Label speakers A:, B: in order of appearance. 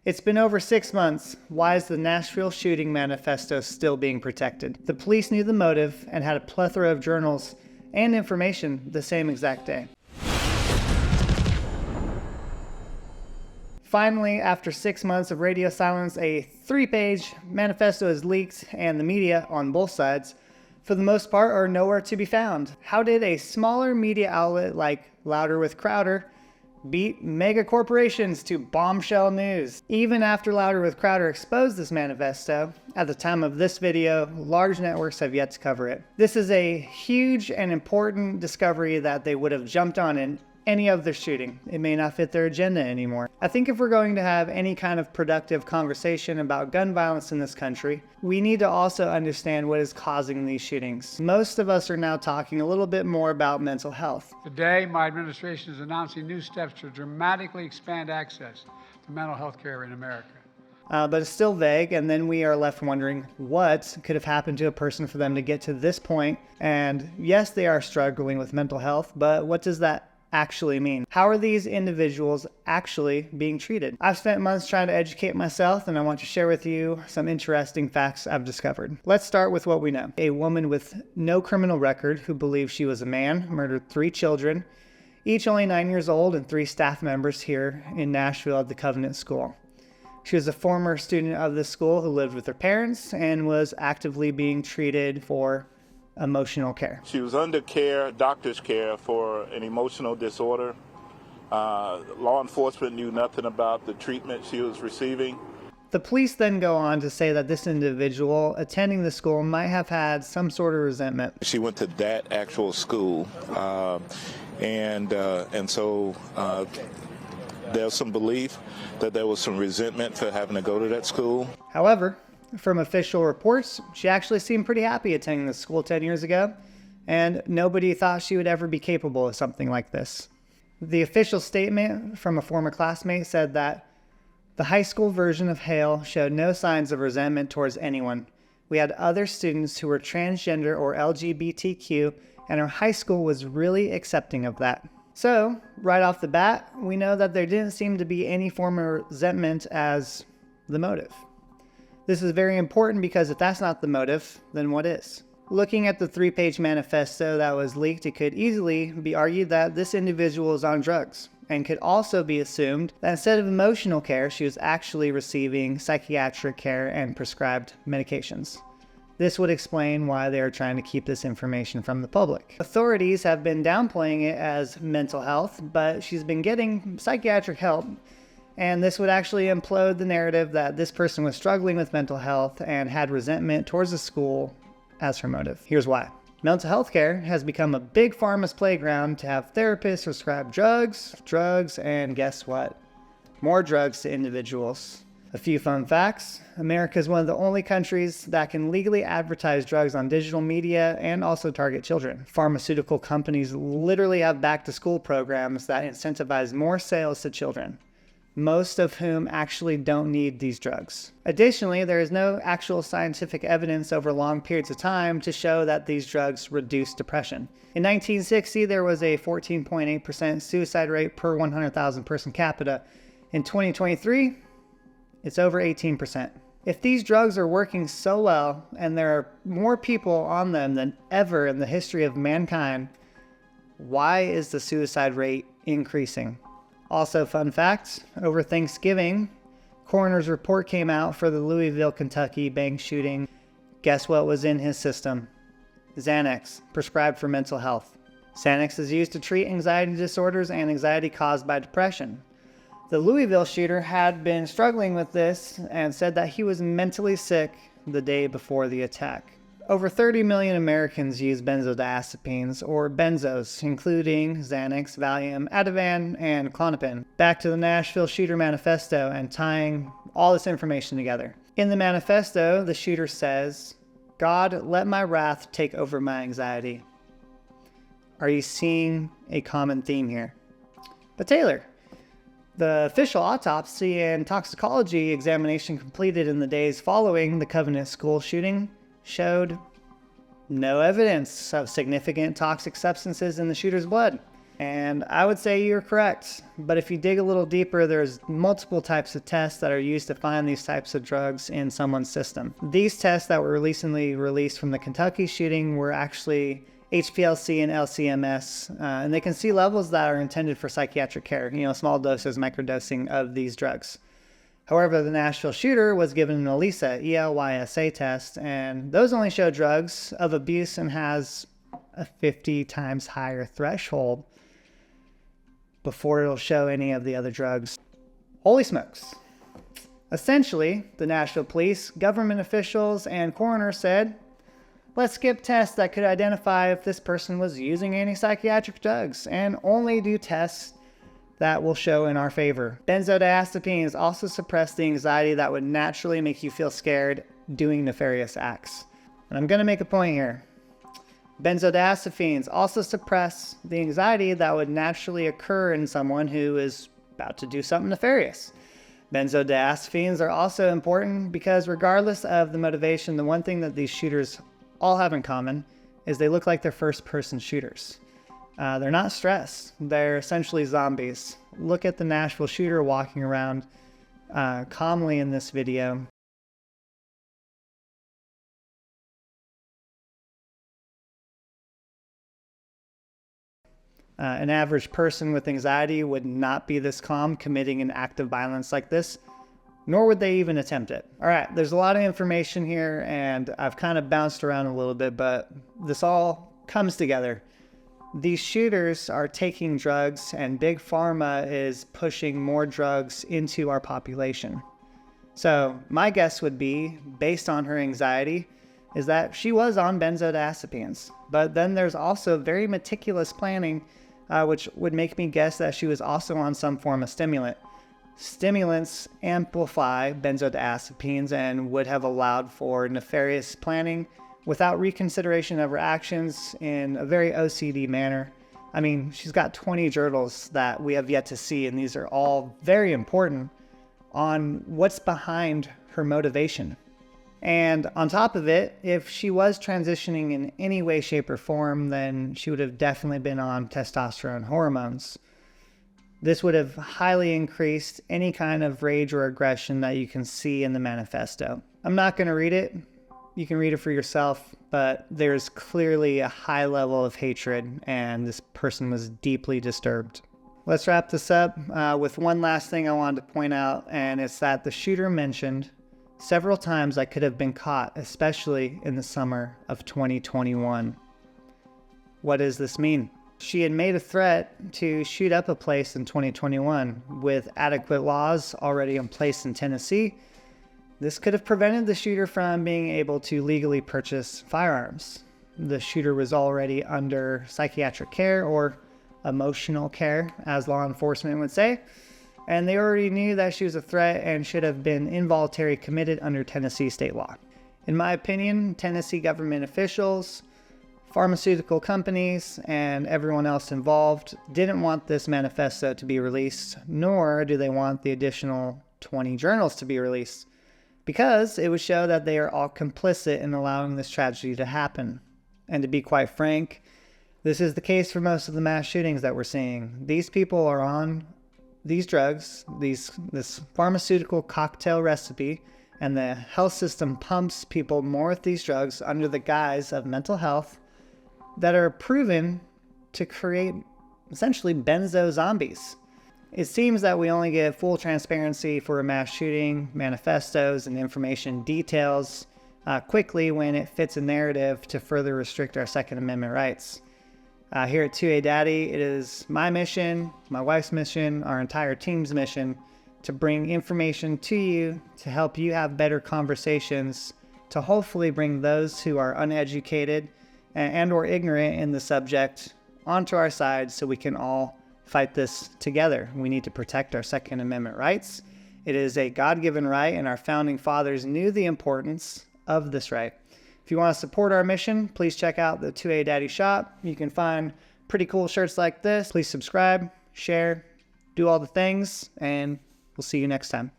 A: It's been over 6 months. Why is the Nashville Shooting Manifesto still being protected? The police knew the motive and had a plethora of journals and information the same exact day. Finally, after 6 months of radio silence, a 3-page manifesto is leaked, and the media, on both sides, for the most part, are nowhere to be found. How did a smaller media outlet like Louder with Crowder beat mega corporations to bombshell news? Even after Louder with Crowder exposed this manifesto, at the time of this video, large networks have yet to cover it. This is a huge and important discovery that they would have jumped on in any of their shooting. It may not fit their agenda anymore. I think if we're going to have any kind of productive conversation about gun violence in this country, we need to also understand what is causing these shootings. Most of us are now talking a little bit more about mental health.
B: Today, my administration is announcing new steps to dramatically expand access to mental health care in America.
A: But it's still vague, and then we are left wondering what could have happened to a person for them to get to this point. And yes, they are struggling with mental health, but what does that actually mean? How are these individuals actually being treated? I've spent months trying to educate myself, and I want to share with you some interesting facts I've discovered. Let's start with what we know. A woman with no criminal record who believes she was a man murdered 3 children, each only 9 years old, and 3 staff members here in Nashville at the Covenant School. She was a former student of the school who lived with her parents and was actively being treated for emotional care.
C: She was under care, doctor's care, for an emotional disorder. Law enforcement knew nothing about the treatment she was receiving.
A: The police then go on to say that this individual attending the school might have had some sort of resentment.
C: She went to that actual school, and so there's some belief that there was some resentment for having to go to that school.
A: However, from official reports, she actually seemed pretty happy attending the school 10 years ago, and nobody thought she would ever be capable of something like this. The official statement from a former classmate said that the high school version of Hale showed no signs of resentment towards anyone. We had other students who were transgender or LGBTQ, and our high school was really accepting of that. So, right off the bat, we know that there didn't seem to be any form of resentment as the motive. This is very important because if that's not the motive, then what is? Looking at the 3-page manifesto that was leaked, it could easily be argued that this individual is on drugs, and could also be assumed that instead of emotional care, she was actually receiving psychiatric care and prescribed medications. This would explain why they are trying to keep this information from the public. Authorities have been downplaying it as mental health, but she's been getting psychiatric help. And this would actually implode the narrative that this person was struggling with mental health and had resentment towards the school as her motive. Here's why. Mental health care has become a big pharma's playground to have therapists prescribe drugs, and guess what? More drugs to individuals. A few fun facts. America is one of the only countries that can legally advertise drugs on digital media and also target children. Pharmaceutical companies literally have back-to-school programs that incentivize more sales to children, most of whom actually don't need these drugs. Additionally, there is no actual scientific evidence over long periods of time to show that these drugs reduce depression. In 1960, there was a 14.8% suicide rate per 100,000 person capita. In 2023, it's over 18%. If these drugs are working so well, and there are more people on them than ever in the history of mankind, why is the suicide rate increasing? Also, fun fact, over Thanksgiving, coroner's report came out for the Louisville, Kentucky bank shooting. Guess what was in his system? Xanax, prescribed for mental health. Xanax is used to treat anxiety disorders and anxiety caused by depression. The Louisville shooter had been struggling with this and said that he was mentally sick the day before the attack. Over 30 million Americans use benzodiazepines, or benzos, including Xanax, Valium, Ativan, and Klonopin. Back to the Nashville Shooting Manifesto and tying all this information together. In the manifesto, the shooter says, "God, let my wrath take over my anxiety." Are you seeing a common theme here? But Taylor, the official autopsy and toxicology examination completed in the days following the Covenant School shooting showed no evidence of significant toxic substances in the shooter's blood. And I would say you're correct. But if you dig a little deeper, there's multiple types of tests that are used to find these types of drugs in someone's system. These tests that were recently released from the Kentucky shooting were actually HPLC and LCMS, and they can see levels that are intended for psychiatric care, small doses, microdosing of these drugs. However, the Nashville shooter was given an ELISA, ELYSA test, and those only show drugs of abuse and has a 50 times higher threshold before it'll show any of the other drugs. Holy smokes. Essentially, the Nashville police, government officials, and coroner said, let's skip tests that could identify if this person was using any psychiatric drugs and only do tests that will show in our favor. Benzodiazepines also suppress the anxiety that would naturally make you feel scared doing nefarious acts. And I'm going to make a point here. Benzodiazepines also suppress the anxiety that would naturally occur in someone who is about to do something nefarious. Benzodiazepines are also important because regardless of the motivation, the one thing that these shooters all have in common is they look like they're first-person shooters. They're not stressed. They're essentially zombies. Look at the Nashville shooter walking around calmly in this video. An average person with anxiety would not be this calm committing an act of violence like this, nor would they even attempt it. All right, there's a lot of information here, and I've kind of bounced around a little bit, but this all comes together. These shooters are taking drugs, and Big Pharma is pushing more drugs into our population. So my guess would be, based on her anxiety, is that she was on benzodiazepines. But then there's also very meticulous planning, which would make me guess that she was also on some form of stimulant. Stimulants amplify benzodiazepines and would have allowed for nefarious planning without reconsideration of her actions in a very OCD manner. I mean, she's got 20 journals that we have yet to see, and these are all very important on what's behind her motivation. And on top of it, if she was transitioning in any way, shape, or form, then she would have definitely been on testosterone hormones. This would have highly increased any kind of rage or aggression that you can see in the manifesto. I'm not going to read it. You can read it for yourself, but there's clearly a high level of hatred, and this person was deeply disturbed. Let's wrap this up with one last thing I wanted to point out, and it's that the shooter mentioned several times I could have been caught, especially in the summer of 2021. What does this mean? She had made a threat to shoot up a place in 2021 with adequate laws already in place in Tennessee. This could have prevented the shooter from being able to legally purchase firearms. The shooter was already under psychiatric care or emotional care, as law enforcement would say, and they already knew that she was a threat and should have been involuntarily committed under Tennessee state law. In my opinion, Tennessee government officials, pharmaceutical companies, and everyone else involved didn't want this manifesto to be released, nor do they want the additional 20 journals to be released, because it would show that they are all complicit in allowing this tragedy to happen. And to be quite frank, this is the case for most of the mass shootings that we're seeing. These people are on these drugs, this pharmaceutical cocktail recipe, and the health system pumps people more with these drugs under the guise of mental health that are proven to create essentially benzo zombies. It seems that we only get full transparency for a mass shooting, manifestos, and information details quickly when it fits a narrative to further restrict our Second Amendment rights. Here at 2A Daddy, it is my mission, my wife's mission, our entire team's mission to bring information to you to help you have better conversations, to hopefully bring those who are uneducated and or ignorant in the subject onto our side so we can all fight this together. We need to protect our Second Amendment rights. It is a God-given right, and our founding fathers knew the importance of this right. If you want to support our mission, please check out the 2A Daddy shop. You can find pretty cool shirts like this. Please subscribe, share, do all the things, and we'll see you next time.